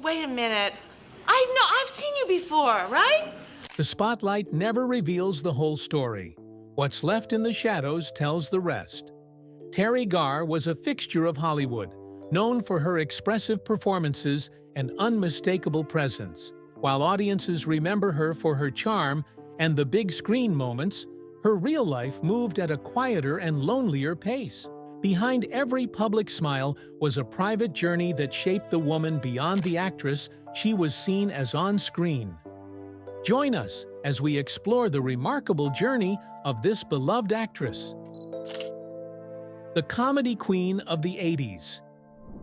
Wait a minute. I've seen you before, right? The spotlight never reveals the whole story. What's left in the shadows tells the rest. Teri Garr was a fixture of Hollywood, known for her expressive performances and unmistakable presence. While audiences remember her for her charm and the big screen moments, her real life moved at a quieter and lonelier pace. Behind every public smile was a private journey that shaped the woman beyond the actress she was seen as on screen. Join us as we explore the remarkable journey of this beloved actress. The comedy queen of the 80s.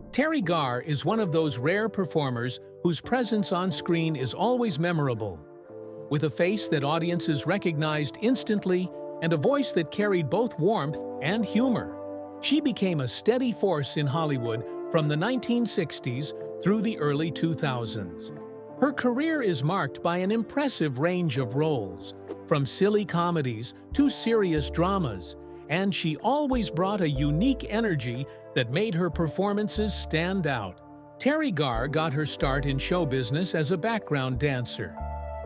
Teri Garr is one of those rare performers whose presence on screen is always memorable. With a face that audiences recognized instantly and a voice that carried both warmth and humor, she became a steady force in Hollywood from the 1960s through the early 2000s. Her career is marked by an impressive range of roles, from silly comedies to serious dramas, and she always brought a unique energy that made her performances stand out. Teri Garr got her start in show business as a background dancer.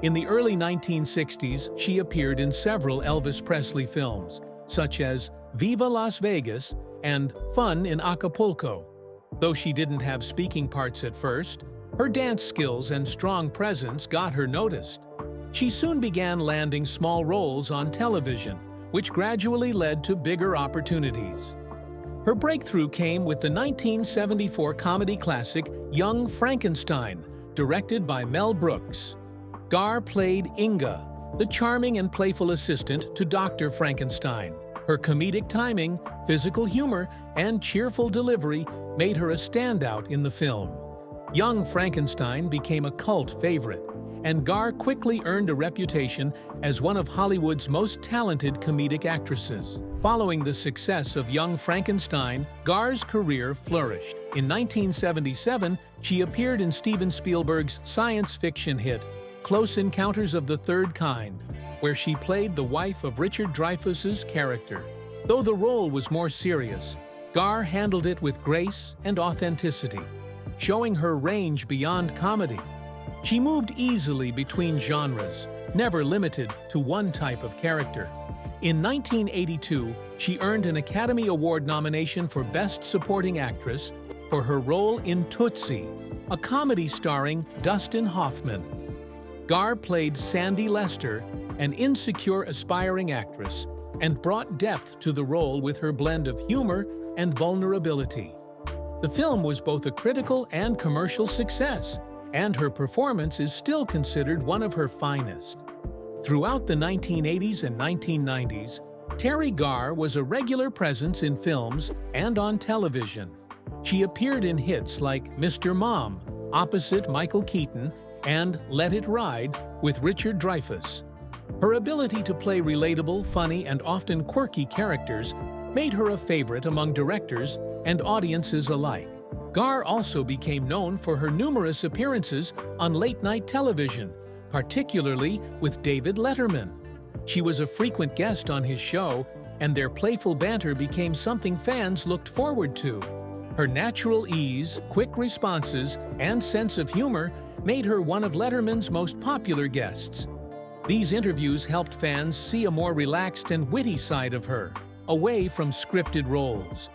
In the early 1960s, she appeared in several Elvis Presley films, such as Viva Las Vegas and Fun in Acapulco. Though she didn't have speaking parts at first, her dance skills and strong presence got her noticed. She soon began landing small roles on television, which gradually led to bigger opportunities. Her breakthrough came with the 1974 comedy classic Young Frankenstein, directed by Mel Brooks. Garr played Inga, the charming and playful assistant to Dr. Frankenstein. Her comedic timing, physical humor, and cheerful delivery made her a standout in the film. Young Frankenstein became a cult favorite, and Garr quickly earned a reputation as one of Hollywood's most talented comedic actresses. Following the success of Young Frankenstein, Garr's career flourished. In 1977, she appeared in Steven Spielberg's science fiction hit, Close Encounters of the Third Kind, where she played the wife of Richard Dreyfuss's character. Though the role was more serious, Garr handled it with grace and authenticity, showing her range beyond comedy. She moved easily between genres, never limited to one type of character. In 1982, she earned an Academy Award nomination for Best Supporting Actress for her role in Tootsie, a comedy starring Dustin Hoffman. Garr played Sandy Lester, an insecure aspiring actress, and brought depth to the role with her blend of humor and vulnerability. The film was both a critical and commercial success, and her performance is still considered one of her finest. Throughout the 1980s and 1990s, Teri Garr was a regular presence in films and on television. She appeared in hits like Mr. Mom, opposite Michael Keaton, and Let It Ride with Richard Dreyfuss. Her ability to play relatable, funny, and often quirky characters made her a favorite among directors and audiences alike. Garr also became known for her numerous appearances on late-night television, particularly with David Letterman. She was a frequent guest on his show, and their playful banter became something fans looked forward to. Her natural ease, quick responses, and sense of humor made her one of Letterman's most popular guests. These interviews helped fans see a more relaxed and witty side of her, away from scripted roles.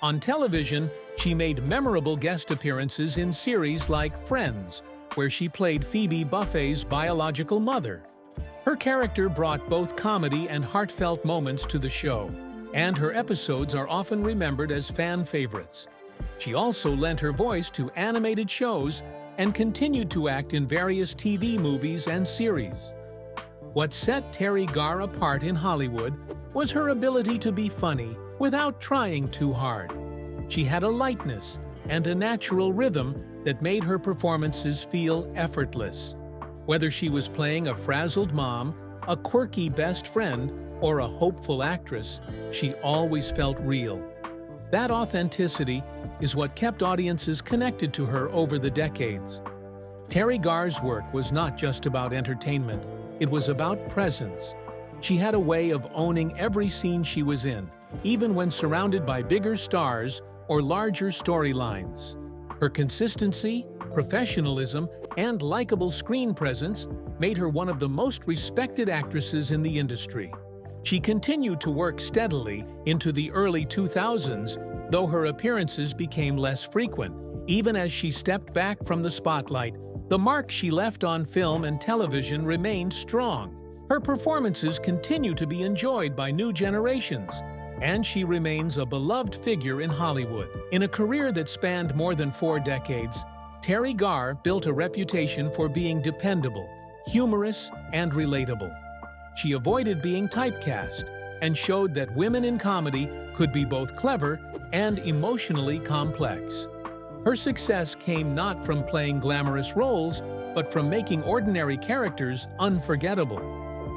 On television, she made memorable guest appearances in series like Friends, where she played Phoebe Buffay's biological mother. Her character brought both comedy and heartfelt moments to the show, and her episodes are often remembered as fan favorites. She also lent her voice to animated shows and continued to act in various TV movies and series. What set Teri Garr apart in Hollywood was her ability to be funny without trying too hard. She had a lightness and a natural rhythm that made her performances feel effortless. Whether she was playing a frazzled mom, a quirky best friend, or a hopeful actress, she always felt real. That authenticity is what kept audiences connected to her over the decades. Teri Garr's work was not just about entertainment, it was about presence. She had a way of owning every scene she was in, even when surrounded by bigger stars or larger storylines. Her consistency, professionalism, and likable screen presence made her one of the most respected actresses in the industry. She continued to work steadily into the early 2000s, though her appearances became less frequent. Even as she stepped back from the spotlight, the mark she left on film and television remained strong. Her performances continue to be enjoyed by new generations, and she remains a beloved figure in Hollywood. In a career that spanned more than 4 decades, Teri Garr built a reputation for being dependable, humorous, and relatable. She avoided being typecast and showed that women in comedy could be both clever and emotionally complex. Her success came not from playing glamorous roles, but from making ordinary characters unforgettable.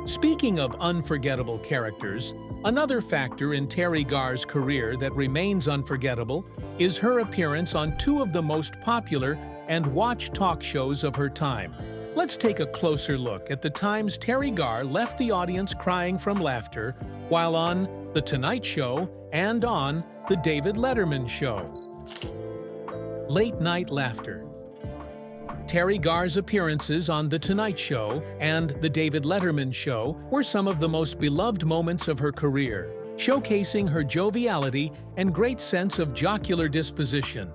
Speaking of unforgettable characters, another factor in Teri Garr's career that remains unforgettable is her appearance on 2 of the most popular and watched talk shows of her time. Let's take a closer look at the times Teri Garr left the audience crying from laughter while on The Tonight Show and on The David Letterman Show. Late night laughter. Teri Garr's appearances on The Tonight Show and The David Letterman Show were some of the most beloved moments of her career, showcasing her joviality and great sense of jocular disposition.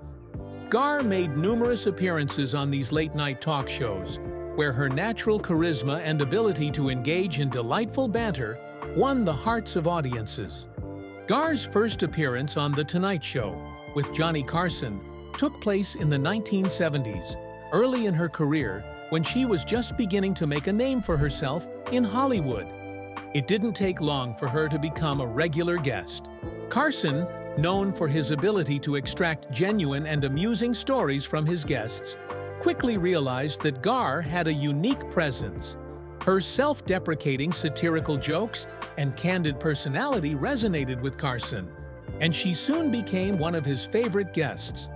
Garr made numerous appearances on these late-night talk shows, where her natural charisma and ability to engage in delightful banter won the hearts of audiences. Garr's first appearance on The Tonight Show with Johnny Carson took place in the 1970s, early in her career when she was just beginning to make a name for herself in Hollywood. It didn't take long for her to become a regular guest. Carson, known for his ability to extract genuine and amusing stories from his guests, quickly realized that Garr had a unique presence. Her self-deprecating satirical jokes and candid personality resonated with Carson, and she soon became one of his favorite guests.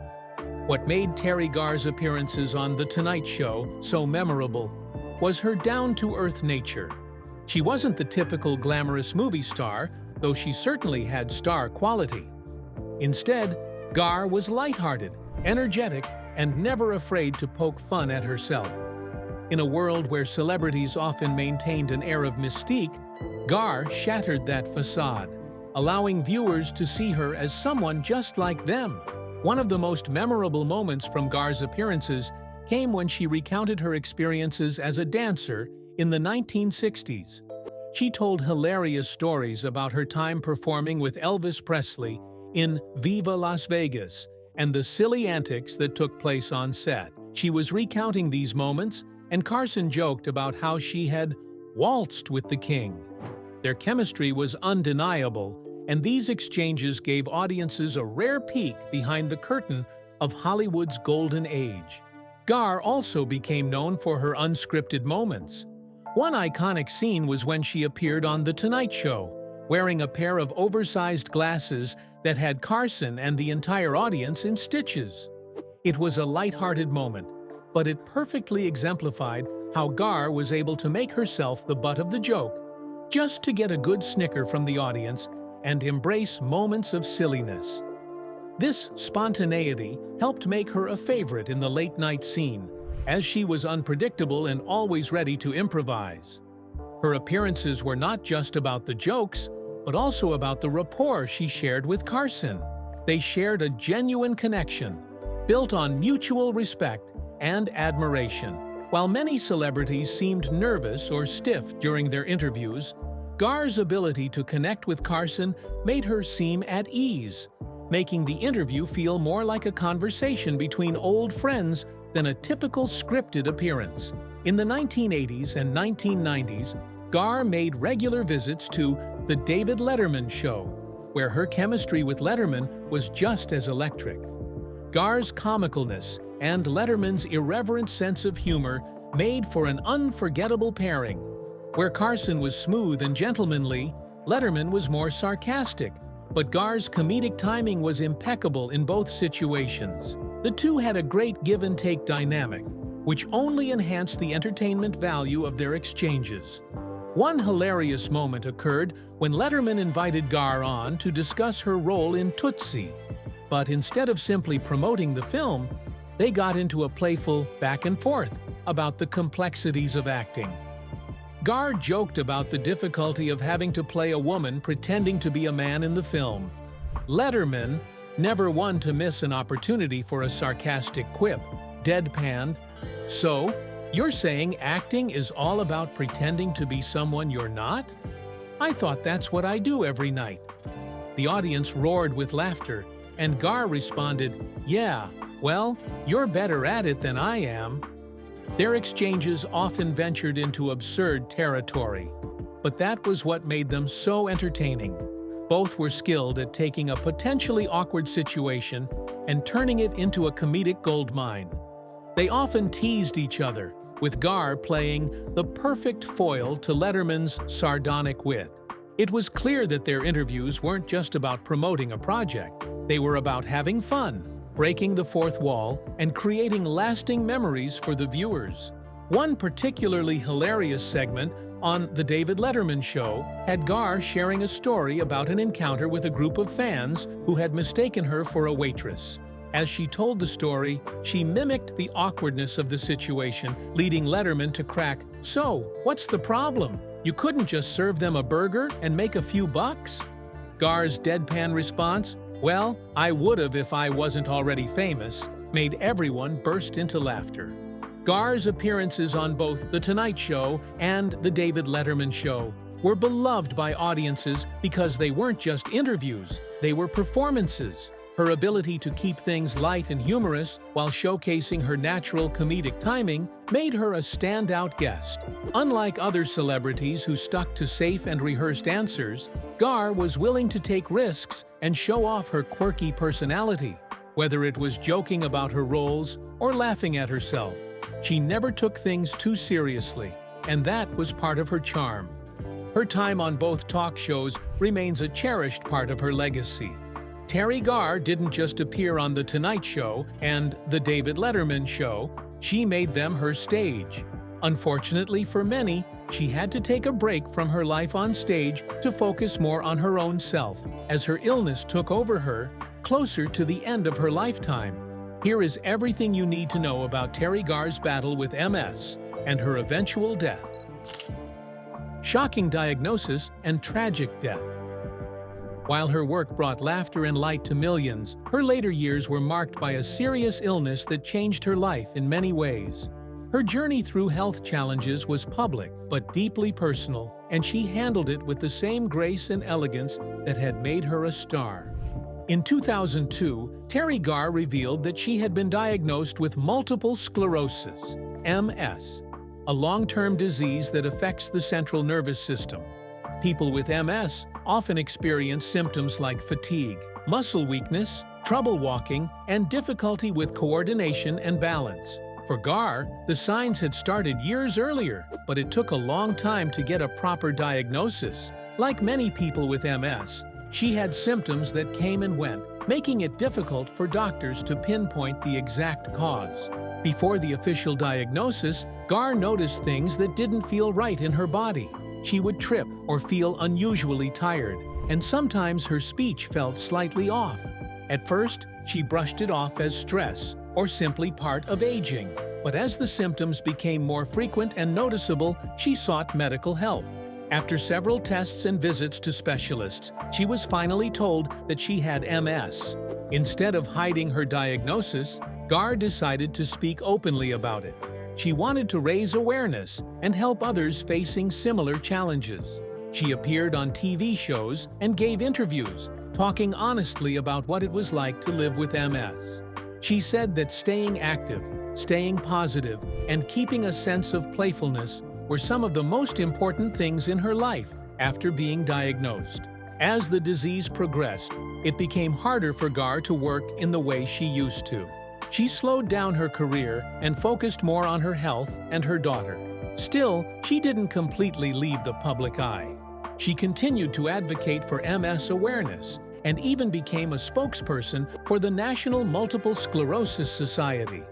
What made Teri Garr's appearances on The Tonight Show so memorable was her down-to-earth nature. She wasn't the typical glamorous movie star, though she certainly had star quality. Instead, Garr was lighthearted, energetic, and never afraid to poke fun at herself. In a world where celebrities often maintained an air of mystique, Garr shattered that facade, allowing viewers to see her as someone just like them. One of the most memorable moments from Garr's appearances came when she recounted her experiences as a dancer in the 1960s. She told hilarious stories about her time performing with Elvis Presley in Viva Las Vegas and the silly antics that took place on set. She was recounting these moments, and Carson joked about how she had waltzed with the king. Their chemistry was undeniable, and these exchanges gave audiences a rare peek behind the curtain of Hollywood's golden age. Garr also became known for her unscripted moments. One iconic scene was when she appeared on The Tonight Show, wearing a pair of oversized glasses that had Carson and the entire audience in stitches. It was a light-hearted moment, but it perfectly exemplified how Garr was able to make herself the butt of the joke, just to get a good snicker from the audience and embrace moments of silliness. This spontaneity helped make her a favorite in the late-night scene, as she was unpredictable and always ready to improvise. Her appearances were not just about the jokes, but also about the rapport she shared with Carson. They shared a genuine connection, built on mutual respect and admiration. While many celebrities seemed nervous or stiff during their interviews, Garr's ability to connect with Carson made her seem at ease, making the interview feel more like a conversation between old friends than a typical scripted appearance. In the 1980s and 1990s, Garr made regular visits to The David Letterman Show, where her chemistry with Letterman was just as electric. Garr's comicalness and Letterman's irreverent sense of humor made for an unforgettable pairing. Where Carson was smooth and gentlemanly, Letterman was more sarcastic, but Garr's comedic timing was impeccable in both situations. The two had a great give-and-take dynamic, which only enhanced the entertainment value of their exchanges. One hilarious moment occurred when Letterman invited Garr on to discuss her role in Tootsie. But instead of simply promoting the film, They got into a playful back and forth about the complexities of acting. Garr joked about the difficulty of having to play a woman pretending to be a man in the film. Letterman, never one to miss an opportunity for a sarcastic quip, deadpanned, "So, you're saying acting is all about pretending to be someone you're not? I thought that's what I do every night." The audience roared with laughter, and Garr responded, "Yeah, well, you're better at it than I am." Their exchanges often ventured into absurd territory, but that was what made them so entertaining. Both were skilled at taking a potentially awkward situation and turning it into a comedic goldmine. They often teased each other, with Garr playing the perfect foil to Letterman's sardonic wit. It was clear that their interviews weren't just about promoting a project. They were about having fun, breaking the fourth wall, and creating lasting memories for the viewers. One particularly hilarious segment on The David Letterman Show had Garr sharing a story about an encounter with a group of fans who had mistaken her for a waitress. As she told the story, she mimicked the awkwardness of the situation, leading Letterman to crack, "So, what's the problem? You couldn't just serve them a burger and make a few bucks?" Garr's deadpan response, "Well, I would've if I wasn't already famous," made everyone burst into laughter. Garr's appearances on both The Tonight Show and The David Letterman Show were beloved by audiences because they weren't just interviews, they were performances. Her ability to keep things light and humorous while showcasing her natural comedic timing made her a standout guest. Unlike other celebrities who stuck to safe and rehearsed answers, Garr was willing to take risks and show off her quirky personality. Whether it was joking about her roles or laughing at herself, she never took things too seriously, and that was part of her charm. Her time on both talk shows remains a cherished part of her legacy. Teri Garr didn't just appear on The Tonight Show and The David Letterman Show, she made them her stage. Unfortunately for many, she had to take a break from her life on stage to focus more on her own self, as her illness took over her closer to the end of her lifetime. Here is everything you need to know about Teri Garr's battle with MS and her eventual death. Shocking diagnosis and tragic death. While her work brought laughter and light to millions, her later years were marked by a serious illness that changed her life in many ways. Her journey through health challenges was public but deeply personal, and she handled it with the same grace and elegance that had made her a star. In 2002, Teri Garr revealed that she had been diagnosed with multiple sclerosis, MS, a long-term disease that affects the central nervous system. People with MS often experience symptoms like fatigue, muscle weakness, trouble walking, and difficulty with coordination and balance. For Garr, the signs had started years earlier, but it took a long time to get a proper diagnosis. Like many people with MS, she had symptoms that came and went, making it difficult for doctors to pinpoint the exact cause. Before the official diagnosis, Garr noticed things that didn't feel right in her body. She would trip or feel unusually tired, and sometimes her speech felt slightly off. At first, she brushed it off as stress or simply part of aging. But as the symptoms became more frequent and noticeable, she sought medical help. After several tests and visits to specialists, she was finally told that she had MS. Instead of hiding her diagnosis, Garr decided to speak openly about it. She wanted to raise awareness and help others facing similar challenges. She appeared on TV shows and gave interviews, talking honestly about what it was like to live with MS. She said that staying active, staying positive, and keeping a sense of playfulness were some of the most important things in her life after being diagnosed. As the disease progressed, it became harder for Garr to work in the way she used to. She slowed down her career and focused more on her health and her daughter. Still, she didn't completely leave the public eye. She continued to advocate for MS awareness and even became a spokesperson for the National Multiple Sclerosis Society.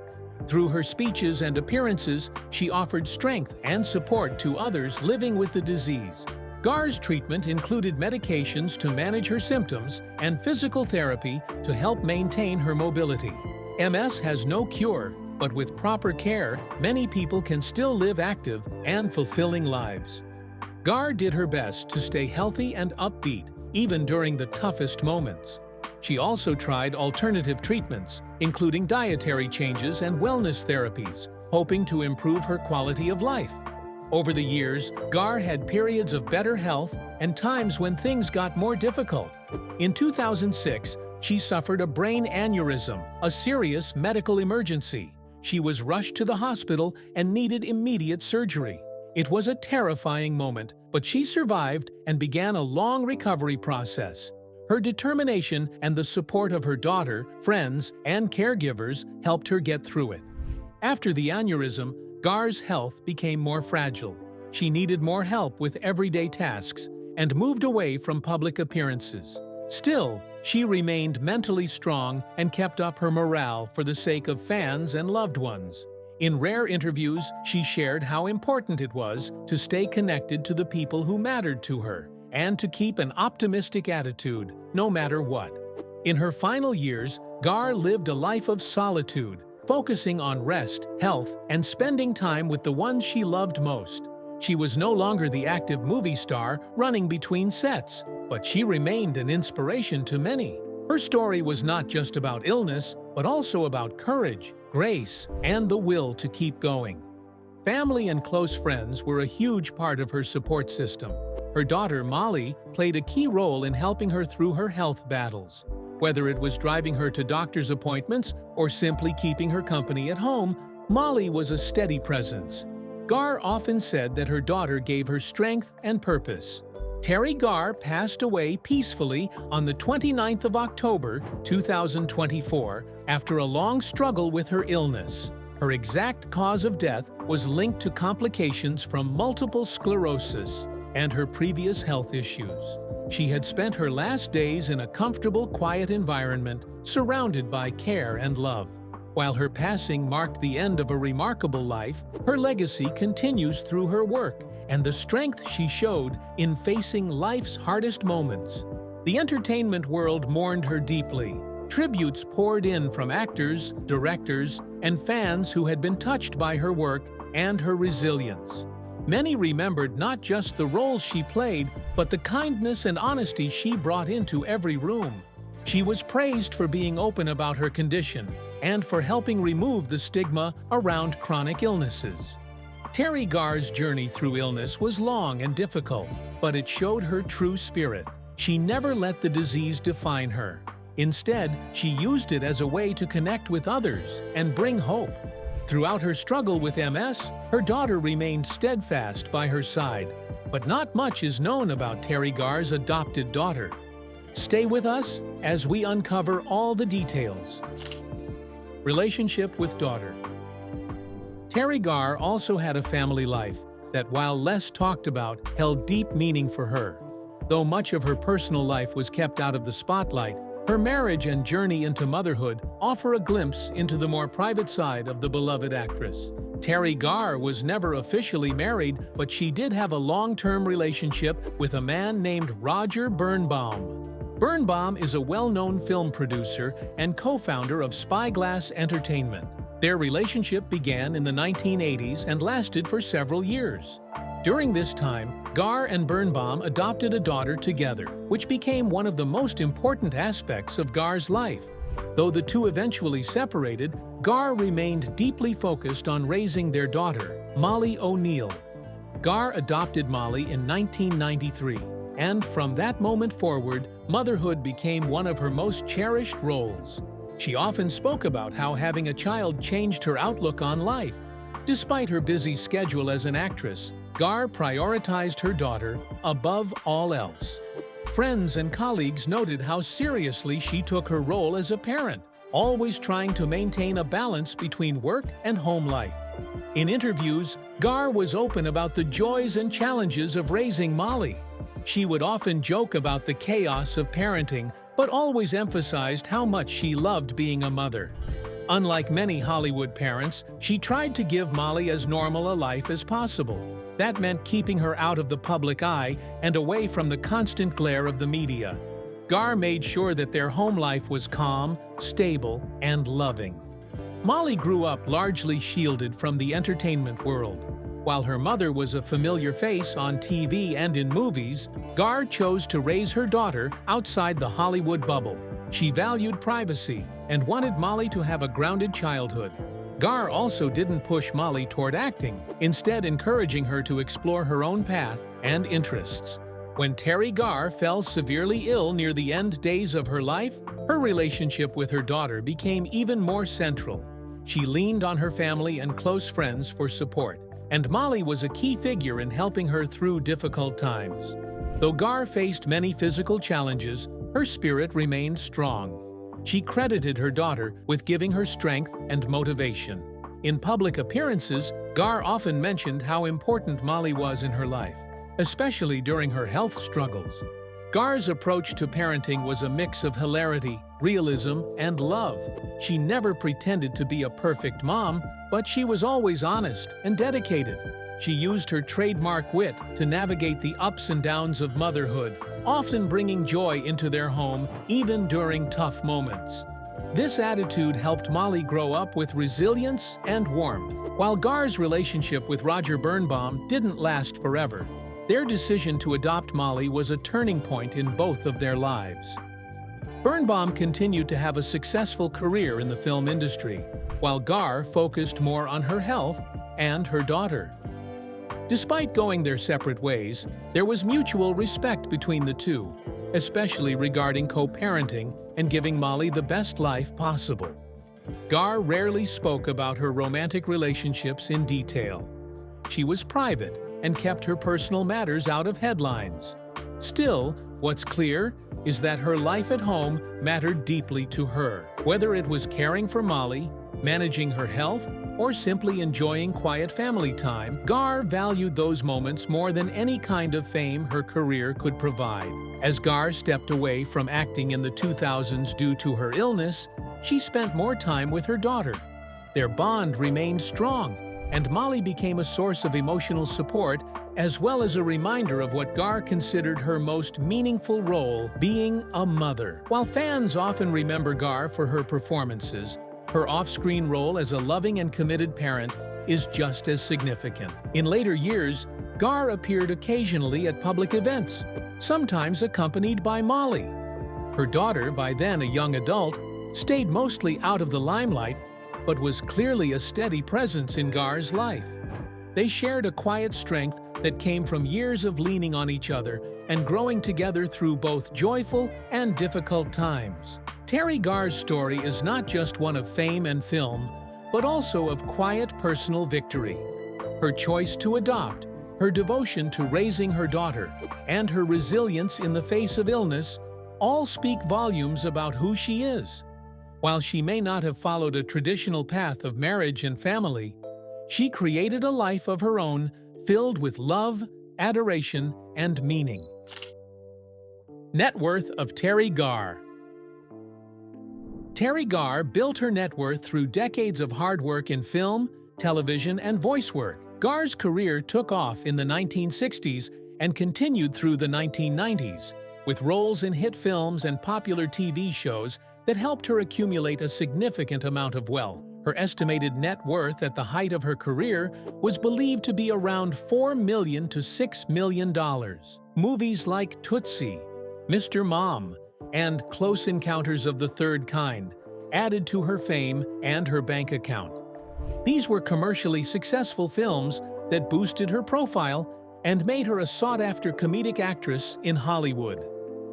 Through her speeches and appearances, she offered strength and support to others living with the disease. Garr's treatment included medications to manage her symptoms and physical therapy to help maintain her mobility. MS has no cure, but with proper care, many people can still live active and fulfilling lives. Garr did her best to stay healthy and upbeat, even during the toughest moments. She also tried alternative treatments, including dietary changes and wellness therapies, hoping to improve her quality of life. Over the years, Garr had periods of better health and times when things got more difficult. In 2006, she suffered a brain aneurysm, a serious medical emergency. She was rushed to the hospital and needed immediate surgery. It was a terrifying moment, but she survived and began a long recovery process. Her determination and the support of her daughter, friends, and caregivers helped her get through it. After the aneurysm, Garr's health became more fragile. She needed more help with everyday tasks and moved away from public appearances. Still, she remained mentally strong and kept up her morale for the sake of fans and loved ones. In rare interviews, she shared how important it was to stay connected to the people who mattered to her and to keep an optimistic attitude, no matter what. In her final years, Garr lived a life of solitude, focusing on rest, health, and spending time with the ones she loved most. She was no longer the active movie star running between sets, but she remained an inspiration to many. Her story was not just about illness, but also about courage, grace, and the will to keep going. Family and close friends were a huge part of her support system. Her daughter, Molly, played a key role in helping her through her health battles. Whether it was driving her to doctor's appointments or simply keeping her company at home, Molly was a steady presence. Garr often said that her daughter gave her strength and purpose. Teri Garr passed away peacefully on the 29th of October, 2024, after a long struggle with her illness. Her exact cause of death was linked to complications from multiple sclerosis and her previous health issues. She had spent her last days in a comfortable, quiet environment, surrounded by care and love. While her passing marked the end of a remarkable life, her legacy continues through her work and the strength she showed in facing life's hardest moments. The entertainment world mourned her deeply. Tributes poured in from actors, directors, and fans who had been touched by her work and her resilience. Many remembered not just the roles she played, but the kindness and honesty she brought into every room. She was praised for being open about her condition and for helping remove the stigma around chronic illnesses. Teri Garr's journey through illness was long and difficult, but it showed her true spirit. She never let the disease define her. Instead, she used it as a way to connect with others and bring hope. Throughout her struggle with MS, her daughter remained steadfast by her side. But not much is known about Teri Garr's adopted daughter. Stay with us as we uncover all the details. Relationship with daughter. Teri Garr also had a family life that, while less talked about, held deep meaning for her. Though much of her personal life was kept out of the spotlight, her marriage and journey into motherhood offer a glimpse into the more private side of the beloved actress. Teri Garr was never officially married, but she did have a long-term relationship with a man named Roger Birnbaum. Birnbaum is a well-known film producer and co-founder of Spyglass Entertainment. Their relationship began in the 1980s and lasted for several years. During this time, Garr and Birnbaum adopted a daughter together, which became one of the most important aspects of Garr's life. Though the two eventually separated, Garr remained deeply focused on raising their daughter, Molly O'Neill. Garr adopted Molly in 1993, and from that moment forward, motherhood became one of her most cherished roles. She often spoke about how having a child changed her outlook on life. Despite her busy schedule as an actress, Garr prioritized her daughter above all else. Friends and colleagues noted how seriously she took her role as a parent, always trying to maintain a balance between work and home life. In interviews, Garr was open about the joys and challenges of raising Molly. She would often joke about the chaos of parenting, but always emphasized how much she loved being a mother. Unlike many Hollywood parents, she tried to give Molly as normal a life as possible. That meant keeping her out of the public eye and away from the constant glare of the media. Garr made sure that their home life was calm, stable, and loving. Molly grew up largely shielded from the entertainment world. While her mother was a familiar face on TV and in movies, Garr chose to raise her daughter outside the Hollywood bubble. She valued privacy and wanted Molly to have a grounded childhood. Garr also didn't push Molly toward acting, instead encouraging her to explore her own path and interests. When Teri Garr fell severely ill near the end days of her life, her relationship with her daughter became even more central. She leaned on her family and close friends for support, and Molly was a key figure in helping her through difficult times. Though Garr faced many physical challenges, her spirit remained strong. She credited her daughter with giving her strength and motivation. In public appearances, Garr often mentioned how important Molly was in her life, especially during her health struggles. Garr's approach to parenting was a mix of hilarity, realism, and love. She never pretended to be a perfect mom, but she was always honest and dedicated. She used her trademark wit to navigate the ups and downs of motherhood, often bringing joy into their home even during tough moments. This attitude helped Molly grow up with resilience and warmth. While Garr's relationship with Roger Birnbaum didn't last forever, their decision to adopt Molly was a turning point in both of their lives. Birnbaum continued to have a successful career in the film industry, while Garr focused more on her health and her daughter. Despite going their separate ways, there was mutual respect between the two, especially regarding co-parenting and giving Molly the best life possible. Garr rarely spoke about her romantic relationships in detail. She was private and kept her personal matters out of headlines. Still, what's clear is that her life at home mattered deeply to her. Whether it was caring for Molly, managing her health, or simply enjoying quiet family time, Garr valued those moments more than any kind of fame her career could provide. As Garr stepped away from acting in the 2000s due to her illness, she spent more time with her daughter. Their bond remained strong, and Molly became a source of emotional support as well as a reminder of what Garr considered her most meaningful role, being a mother. While fans often remember Garr for her performances, her off-screen role as a loving and committed parent is just as significant. In later years, Garr appeared occasionally at public events, sometimes accompanied by Molly. Her daughter, by then a young adult, stayed mostly out of the limelight, but was clearly a steady presence in Garr's life. They shared a quiet strength that came from years of leaning on each other and growing together through both joyful and difficult times. Teri Garr's story is not just one of fame and film, but also of quiet personal victory. Her choice to adopt, her devotion to raising her daughter, and her resilience in the face of illness all speak volumes about who she is. While she may not have followed a traditional path of marriage and family, she created a life of her own filled with love, adoration, and meaning. Net worth of Teri Garr. Teri Garr built her net worth through decades of hard work in film, television, and voice work. Garr's career took off in the 1960s and continued through the 1990s, with roles in hit films and popular TV shows that helped her accumulate a significant amount of wealth. Her estimated net worth at the height of her career was believed to be around $4 million to $6 million. Movies like Tootsie, Mr. Mom, and Close Encounters of the Third Kind added to her fame and her bank account. These were commercially successful films that boosted her profile and made her a sought-after comedic actress in Hollywood.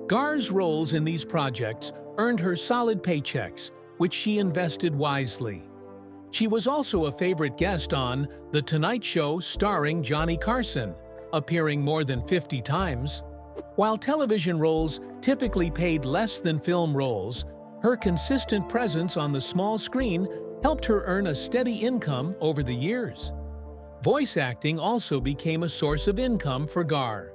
Garr's roles in these projects earned her solid paychecks, which she invested wisely. She was also a favorite guest on The Tonight Show starring Johnny Carson, appearing more than 50 times. While television roles typically paid less than film roles, her consistent presence on the small screen helped her earn a steady income over the years. Voice acting also became a source of income for Garr.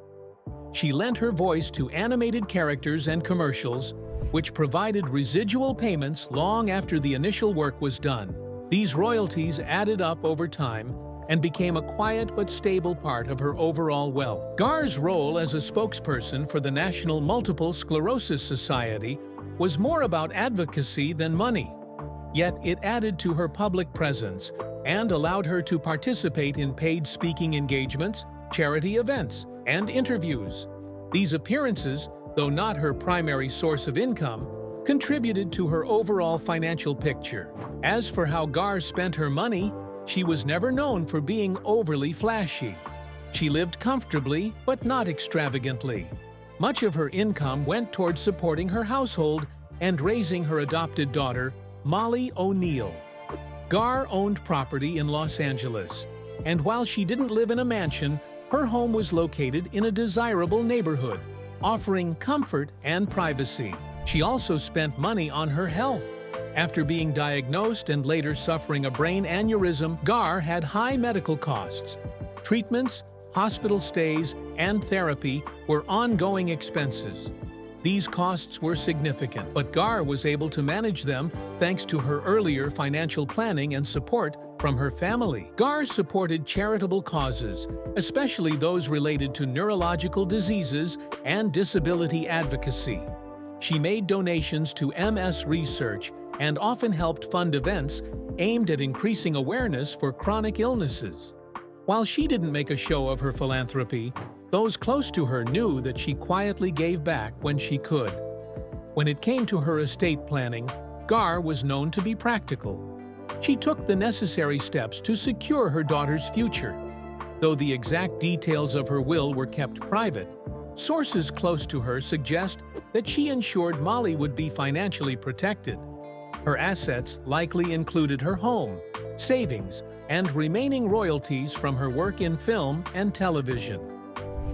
She lent her voice to animated characters and commercials, which provided residual payments long after the initial work was done. These royalties added up over time and became a quiet but stable part of her overall wealth. Garr's role as a spokesperson for the National Multiple Sclerosis Society was more about advocacy than money. Yet it added to her public presence and allowed her to participate in paid speaking engagements, charity events, and interviews. These appearances, though not her primary source of income, contributed to her overall financial picture. As for how Garr spent her money, she was never known for being overly flashy. She lived comfortably, but not extravagantly. Much of her income went towards supporting her household and raising her adopted daughter, Molly O'Neill. Garr owned property in Los Angeles, and while she didn't live in a mansion, her home was located in a desirable neighborhood, offering comfort and privacy. She also spent money on her health. After being diagnosed and later suffering a brain aneurysm, Garr had high medical costs. Treatments, hospital stays, and therapy were ongoing expenses. These costs were significant, but Garr was able to manage them thanks to her earlier financial planning and support from her family. Garr supported charitable causes, especially those related to neurological diseases and disability advocacy. She made donations to MS research and often helped fund events aimed at increasing awareness for chronic illnesses. While she didn't make a show of her philanthropy, those close to her knew that she quietly gave back when she could. When it came to her estate planning, Garr was known to be practical. She took the necessary steps to secure her daughter's future. Though the exact details of her will were kept private, sources close to her suggest that she ensured Molly would be financially protected. Her assets likely included her home, savings, and remaining royalties from her work in film and television.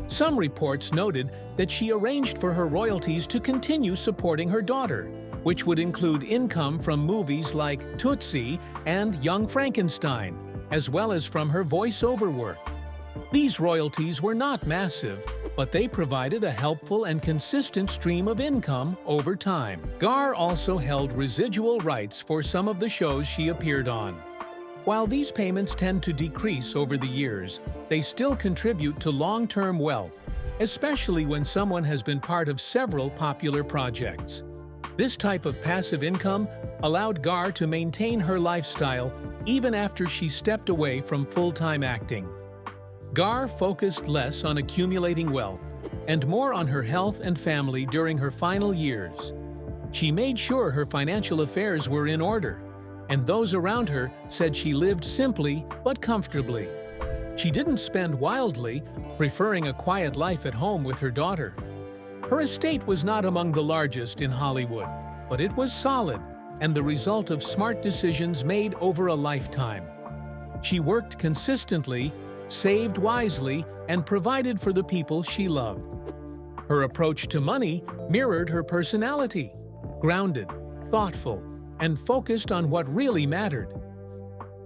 Some reports noted that she arranged for her royalties to continue supporting her daughter, which would include income from movies like Tootsie and Young Frankenstein, as well as from her voiceover work. These royalties were not massive, but they provided a helpful and consistent stream of income over time. Garr also held residual rights for some of the shows she appeared on. While these payments tend to decrease over the years, they still contribute to long-term wealth, especially when someone has been part of several popular projects. This type of passive income allowed Garr to maintain her lifestyle even after she stepped away from full-time acting. Garr focused less on accumulating wealth and more on her health and family during her final years. She made sure her financial affairs were in order, and those around her said she lived simply but comfortably. She didn't spend wildly, preferring a quiet life at home with her daughter. Her estate was not among the largest in Hollywood, but it was solid and the result of smart decisions made over a lifetime. She worked consistently, saved wisely, and provided for the people she loved. Her approach to money mirrored her personality: grounded, thoughtful, and focused on what really mattered.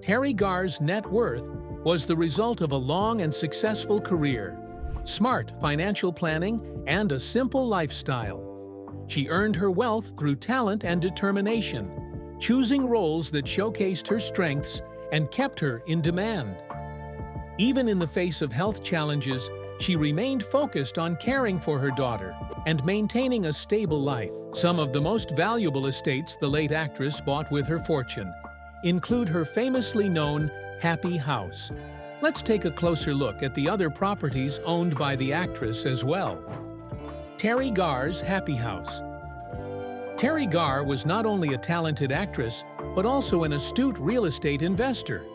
Teri Garr's net worth was the result of a long and successful career, smart financial planning, and a simple lifestyle. She earned her wealth through talent and determination, choosing roles that showcased her strengths and kept her in demand. Even in the face of health challenges, she remained focused on caring for her daughter and maintaining a stable life. Some of the most valuable estates the late actress bought with her fortune include her famously known Happy House. Let's take a closer look at the other properties owned by the actress as well. Teri Garr's Happy House. Teri Garr was not only a talented actress, but also an astute real estate investor.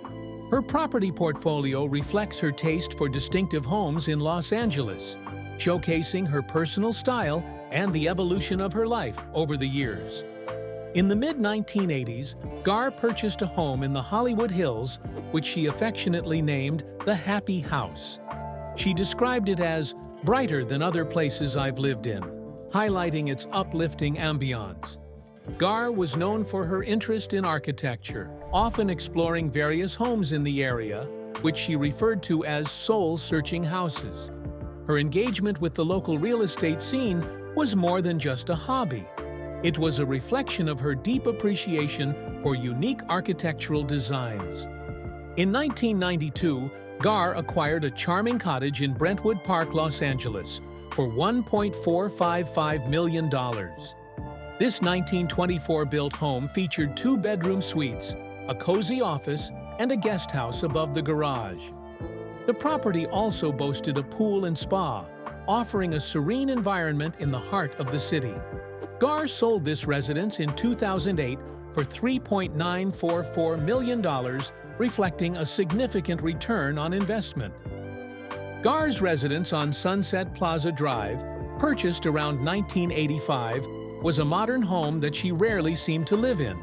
Her property portfolio reflects her taste for distinctive homes in Los Angeles, showcasing her personal style and the evolution of her life over the years. In the mid-1980s, Garr purchased a home in the Hollywood Hills, which she affectionately named the Happy House. She described it as brighter than other places I've lived in, highlighting its uplifting ambiance. Garr was known for her interest in architecture, often exploring various homes in the area, which she referred to as soul-searching houses. Her engagement with the local real estate scene was more than just a hobby. It was a reflection of her deep appreciation for unique architectural designs. In 1992, Garr acquired a charming cottage in Brentwood Park, Los Angeles, for $1.455 million. This 1924-built home featured 2-bedroom suites, a cozy office, and a guest house above the garage. The property also boasted a pool and spa, offering a serene environment in the heart of the city. Garr sold this residence in 2008 for $3.944 million, reflecting a significant return on investment. Garr's residence on Sunset Plaza Drive, purchased around 1985, was a modern home that she rarely seemed to live in.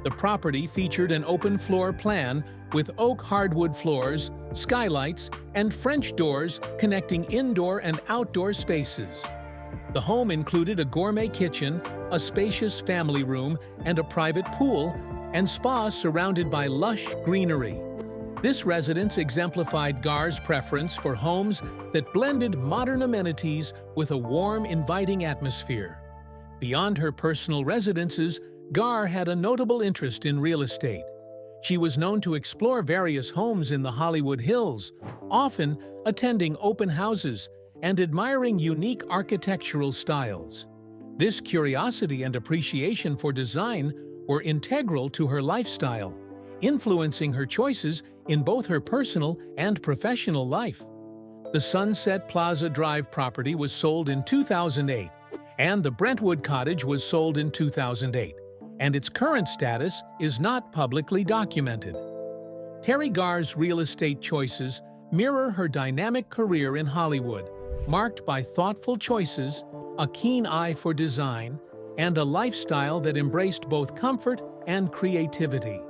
The property featured an open-floor plan with oak hardwood floors, skylights, and French doors connecting indoor and outdoor spaces. The home included a gourmet kitchen, a spacious family room, and a private pool, and spa surrounded by lush greenery. This residence exemplified Garr's preference for homes that blended modern amenities with a warm, inviting atmosphere. Beyond her personal residences, Garr had a notable interest in real estate. She was known to explore various homes in the Hollywood Hills, often attending open houses and admiring unique architectural styles. This curiosity and appreciation for design were integral to her lifestyle, influencing her choices in both her personal and professional life. The Sunset Plaza Drive property was sold in 2008, and the Brentwood Cottage was sold in 2008, and its current status is not publicly documented. Teri Garr's real estate choices mirror her dynamic career in Hollywood, marked by thoughtful choices, a keen eye for design, and a lifestyle that embraced both comfort and creativity.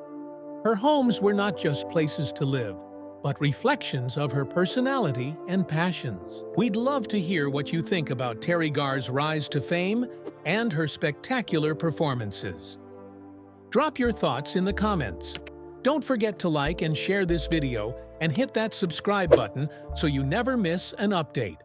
Her homes were not just places to live, but reflections of her personality and passions. We'd love to hear what you think about Teri Garr's rise to fame and her spectacular performances. Drop your thoughts in the comments. Don't forget to like and share this video and hit that subscribe button so you never miss an update.